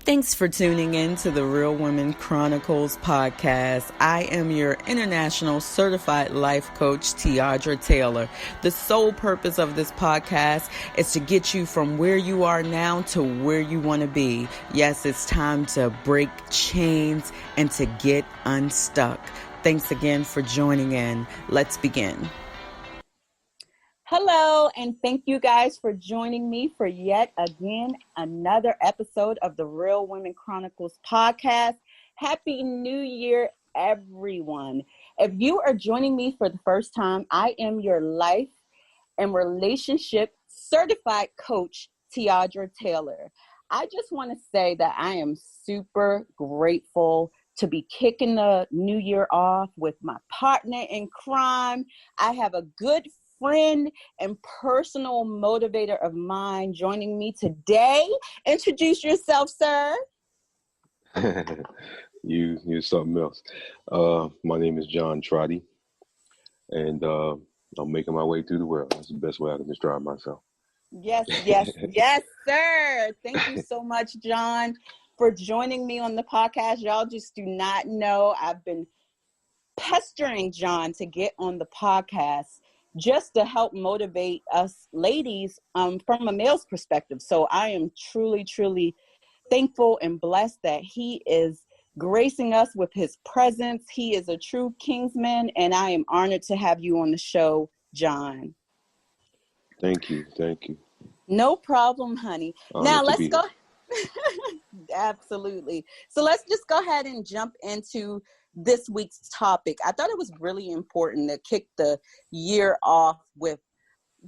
Thanks for tuning in to the Real Women Chronicles podcast. I am your international certified life coach, Tiadra Taylor. The sole purpose of this podcast is to get you from where you are now to where you want to be. Yes, it's time to break chains and to get unstuck. Thanks again for joining in. Let's begin. Hello, and thank you guys for joining me for yet again another episode of the Real Women Chronicles podcast. Happy New Year, everyone. If you are joining me for the first time, I am your life and relationship certified coach, Tiadra Taylor. I just want to say that I am super grateful to be kicking the new year off with my partner in crime. I have a good friend and personal motivator of mine joining me today. Introduce yourself, sir. You're something else. My name is John Trotty, and I'm making my way through the world. That's the best way I can describe myself. Yes, sir. Thank you so much, John, for joining me on the podcast. Y'all just do not know, I've been pestering John to get on the podcast just to help motivate us ladies from a male's perspective. So I am truly, truly thankful and blessed that he is gracing us with his presence. He is a true Kingsman, and I am honored to have you on the show, John. Thank you. No problem, honey. Now let's go. Absolutely. So let's just go ahead and jump into this week's topic. I thought it was really important to kick the year off with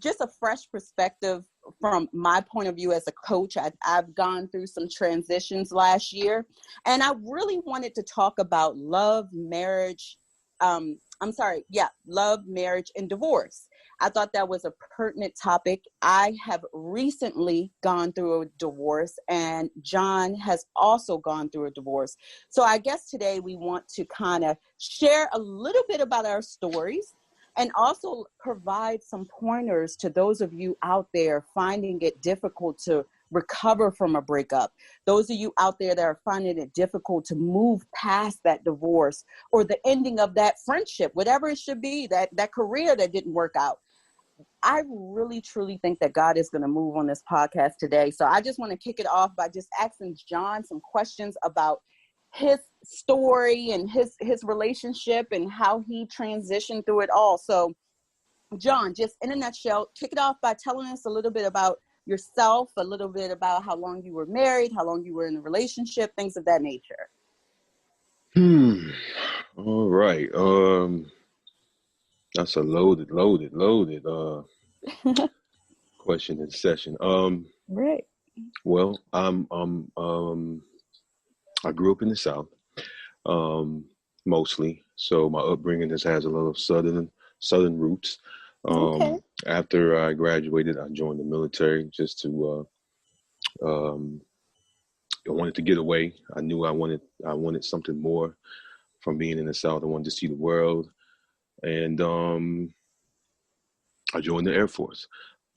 just a fresh perspective from my point of view as a coach. I've gone through some transitions last year, and I really wanted to talk about love, marriage, marriage, and divorce. I thought that was a pertinent topic. I have recently gone through a divorce, and John has also gone through a divorce. So I guess today we want to kind of share a little bit about our stories and also provide some pointers to those of you out there finding it difficult to recover from a breakup. Those of you out there that are finding it difficult to move past that divorce or the ending of that friendship, whatever it should be, that career that didn't work out. I really, truly think that God is going to move on this podcast today. So I just want to kick it off by just asking John some questions about his story and his relationship and how he transitioned through it all. So John, just in a nutshell, kick it off by telling us a little bit about yourself, a little bit about how long you were married, how long you were in a relationship, things of that nature. All right. That's a loaded question and session. Right. Well, I grew up in the South, mostly. So my upbringing has a little southern roots. Okay. After I graduated, I joined the military just to I wanted to get away. I knew I wanted something more from being in the South. I wanted to see the world. And I joined the Air Force.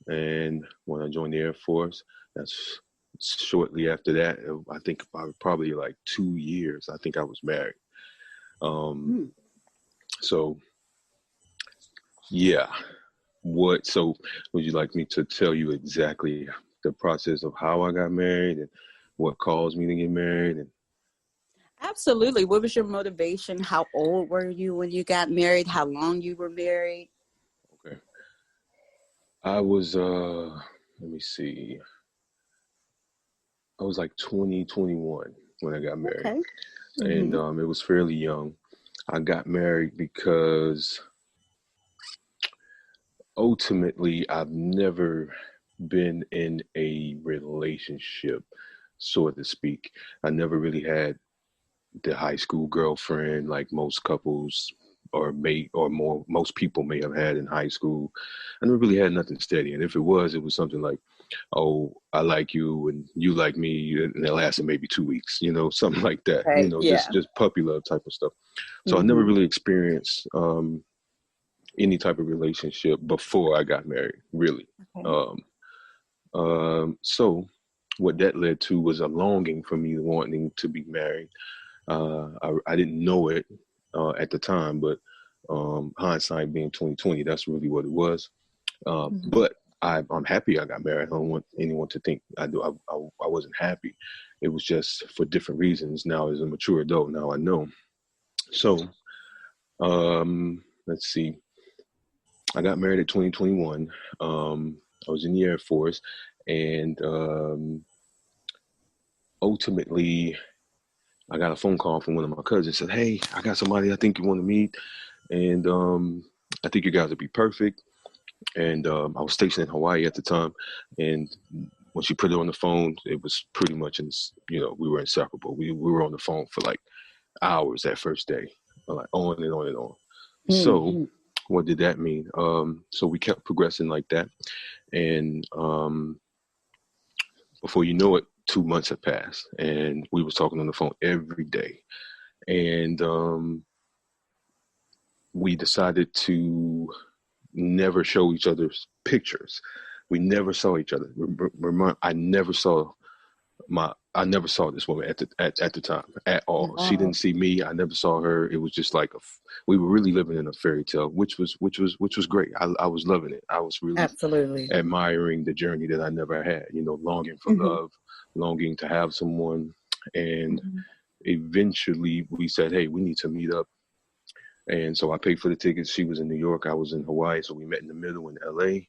And when I joined the Air Force, that's shortly after that, I think probably like 2 years, I think I was married. So, yeah. So would you like me to tell you exactly the process of how I got married and what caused me to get married? Absolutely. What was your motivation? How old were you when you got married? How long you were married? Okay. I was, let me see. I was like 21 when I got married. Okay. And it was fairly young. I got married because ultimately I've never been in a relationship, so to speak. I never really had the high school girlfriend like most couples most people may have had in high school. I never really had nothing steady. And if it was something like, oh, I like you and you like me, and it lasted maybe 2 weeks, something like that, Right. Yeah. just puppy love type of stuff. So I never really experienced any type of relationship before I got married, really. Okay. So what that led to was a longing for me wanting to be married. I didn't know it at the time, but hindsight being 2020, that's really what it was. But I'm happy I got married. I don't want anyone to think I wasn't happy. It was just for different reasons. Now, as a mature adult, now I know. So, let's see. I got married in 2021. I was in the Air Force, and ultimately, I got a phone call from one of my cousins. Said, "Hey, I got somebody I think you want to meet, and I think you guys would be perfect." And I was stationed in Hawaii at the time, and when she put it on the phone, it was pretty much, we were inseparable. We were on the phone for like hours that first day, like on and on and on. So, what did that mean? So we kept progressing like that, and before you know it, 2 months had passed, and we was talking on the phone every day, and we decided to never show each other's pictures. We never saw each other. Remember, I never saw this woman at the time at all. Wow. She didn't see me. I never saw her. It was just like we were really living in a fairy tale, which was great. I was loving it. I was really Absolutely admiring the journey that I never had. Longing for love, longing to have someone, and eventually we said, "Hey, we need to meet up." And so I paid for the tickets. She was in New York. I was in Hawaii. So we met in the middle in LA,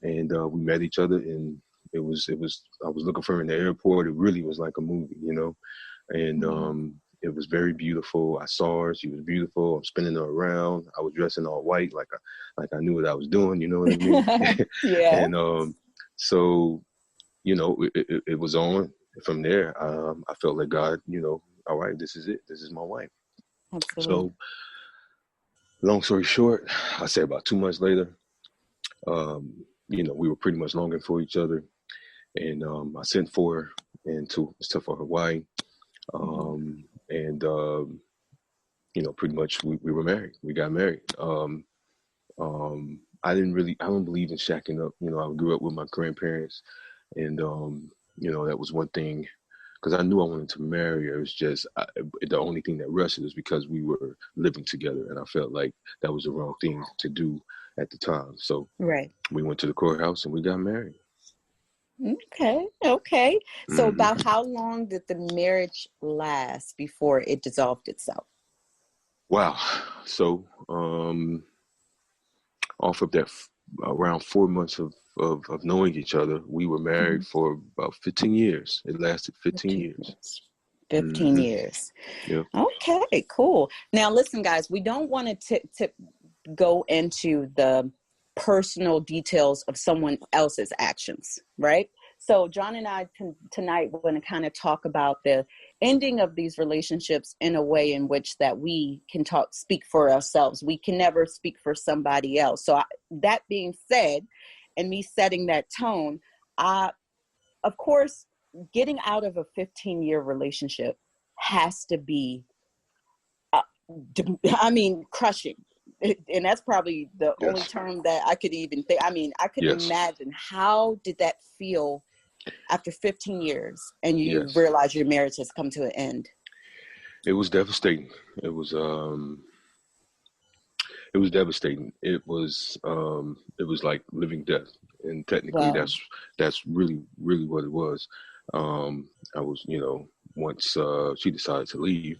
and we met each other. And I was looking for her in the airport. It really was like a movie, and it was very beautiful. I saw her. She was beautiful. I'm spinning her around. I was dressing all white, like I knew what I was doing. You know what I mean? Yeah. And so, it was on. From there, I felt like God, all right, this is it. This is my wife. Absolutely. So, long story short, I say about 2 months later, we were pretty much longing for each other, and I sent for her for Hawaii, and pretty much we were married. We got married. I don't believe in shacking up. I grew up with my grandparents, and that was one thing. Because I knew I wanted to marry her. It was just the only thing that rushed was because we were living together, and I felt like that was the wrong thing to do at the time. So we went to the courthouse and we got married. Okay. So about how long did the marriage last before it dissolved itself? Wow. So off of that, around 4 months of knowing each other, we were married for about 15 years. It lasted 15 years. 15 years. Yeah. Okay, cool. Now, listen, guys, we don't want to go into the personal details of someone else's actions, right? So John and I tonight we're going to kind of talk about the ending of these relationships in a way in which that we can speak for ourselves. We can never speak for somebody else. So that being said, and me setting that tone, of course, getting out of a 15-year relationship has to be, crushing. And that's probably the only term that I could even think. I could imagine, how did that feel after 15 years and you realize your marriage has come to an end? It was devastating. It was devastating. It was like living death. And technically that's really, really what it was. I was, once she decided to leave,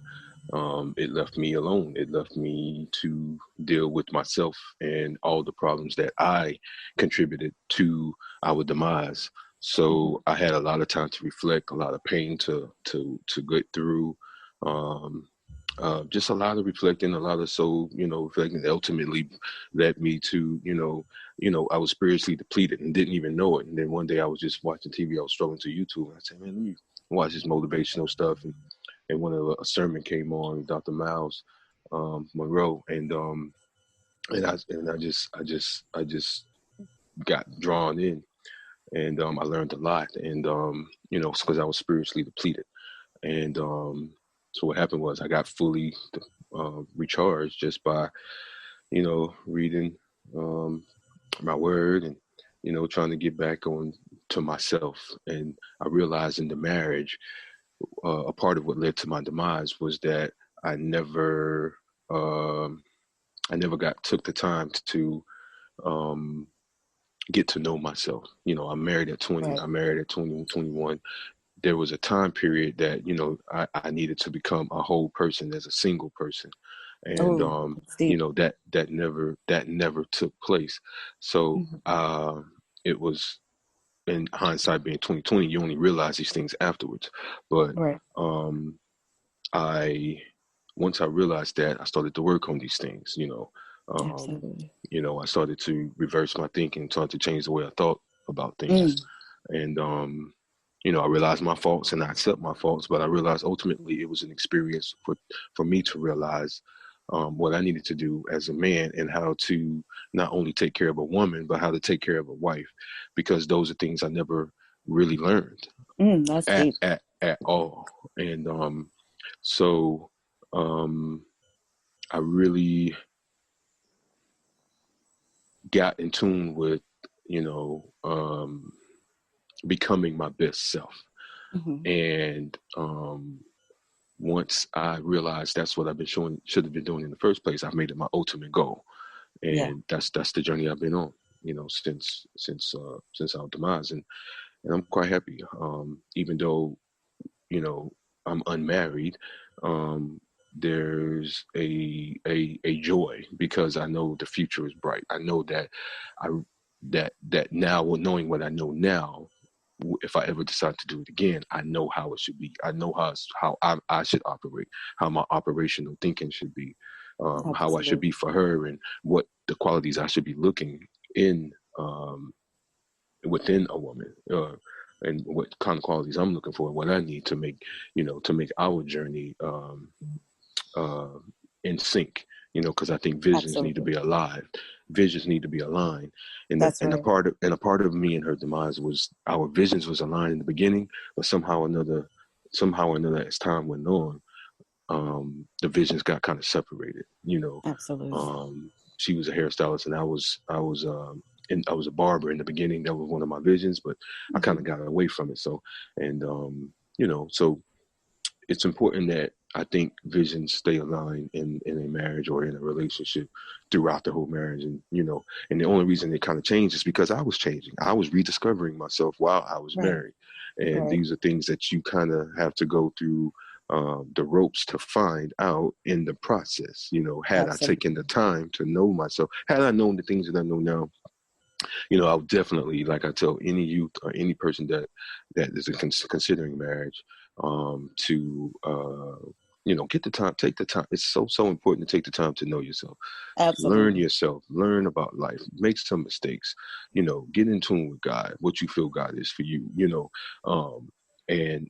it left me alone. It left me to deal with myself and all the problems that I contributed to our demise. So I had a lot of time to reflect, a lot of pain to get through, just a lot of reflecting, a lot of reflecting. Ultimately led me to I was spiritually depleted and didn't even know it. And then one day I was just watching TV. I was strolling to YouTube, and I said, "Man, let me watch this motivational stuff." And when a sermon came on, Dr. Miles Monroe, and I just got drawn in, and I learned a lot, and because I was spiritually depleted, and so what happened was I got fully recharged just by reading my word and trying to get back on to myself. And I realized in the marriage, a part of what led to my demise was that I never, um, I never took the time to um, get to know myself. You know, I'm married at 20. Right. I'm married at 20, 21. There was a time period that, you know, I needed to become a whole person as a single person. And, Oh, it's you deep. know, that never took place. So Mhm. it was, in hindsight being 2020, you only realize these things afterwards. But Right. um, I once I realized that, I started to work on these things. Um, Absolutely. I started to reverse my thinking, started to change the way I thought about things, Mm. and I realized my faults and I accept my faults. But I realized ultimately it was an experience for me to realize what I needed to do as a man, and how to not only take care of a woman, but how to take care of a wife, because those are things I never really learned That's at deep. at, at all. And so um, I really got in tune with, you know, becoming my best self. Hmm. And once I realized that's what should have been doing in the first place, I've made it my ultimate goal. Yeah. And that's the journey I've been on, since our demise. And I'm quite happy. Even though, you know, I'm unmarried, um, there's a joy, because I know the future is bright. I know that I that now, well, knowing what I know now, if I ever decide to do it again, I know how it should be. I know how I should operate, how my operational thinking should be, how I should Absolutely. be for her, and what the qualities I should be looking in um, within a woman, and what kind of qualities I'm looking for, what I need to make our journey uh, in sync. Because I think visions need to Absolutely. be alive, visions need to be aligned, and That's and a right. part of and a part of me and her demise was our visions was aligned in the beginning, but somehow or another, as time went on, the visions got kind of separated. Absolutely. She was a hairstylist, and and I was a barber in the beginning. That was one of my visions, but I kind Hmm. of got away from it. So, and so it's important that I think visions stay aligned in a marriage or in a relationship throughout the whole marriage. And the only reason it kind of changed is because I was changing. I was rediscovering myself while I was Right. married. And Right. these are things that you kind of have to go through the ropes to find out in the process. Had I taken the Absolutely. time to know myself, had I known the things that I know now, I'll definitely, like I tell any youth or any person that is considering marriage, to get the time, take the time. It's so important to take the time to know yourself, learn Absolutely. yourself, learn about life, make some mistakes, get in tune with God, what you feel God is for you, um, and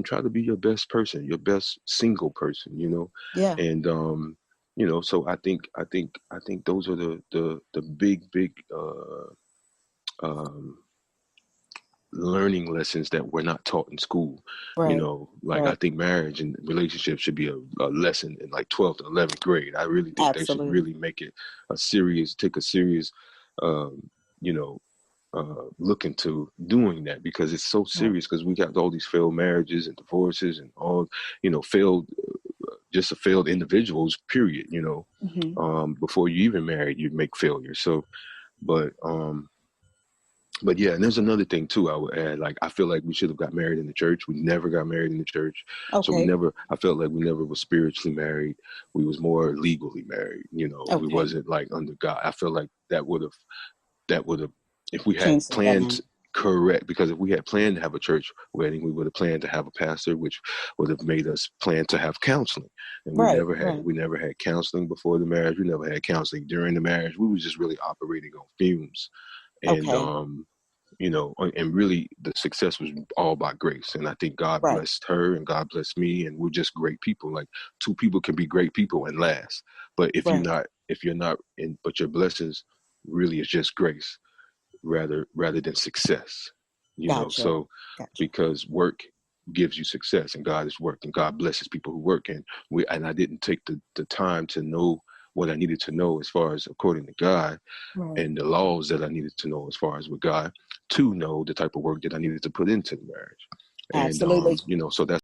try to be your best person, your best single person, Yeah. and so I think those are the big um, learning lessons that we're not taught in school. Right. Like, I Right. think marriage and relationships should be a lesson in like 12th and 11th grade. I really think they should Absolutely. really make it take a serious, um, you know, look into doing that, because it's so Right. serious, because we got all these failed marriages and divorces and all, failed, just a failed individuals, period. Hmm. Before you even married, you make failures. So, but yeah, and there's another thing too I would add. Like, I feel like we should have got married in the church. We never got married in the church. So Okay. I felt like we never was spiritually married. We was more legally married. We Okay. wasn't like under God. I feel like that would have, if we had Change the planned, dynamic. correct, because if we had planned to have a church wedding, we would have planned to have a pastor, which would have made us plan to have counseling. And we Right. never had Right. we never had counseling before the marriage. We never had counseling during the marriage. We was just really operating on fumes. And Okay. and really the success was all by grace. And I think God Right. blessed her and God blessed me, and we're just great people. Like, two people can be great people and last. But Right. if you're not in, but your blessings really is just grace, rather than success. Gotcha. So, Gotcha. because work gives you success, and God is work, and God blesses people who work. And I didn't take the time to know what I needed to know as far as according to God, Right. and the laws that I needed to know as far as with God, to know the type of work that I needed to put into the marriage. And Absolutely. you know, so that's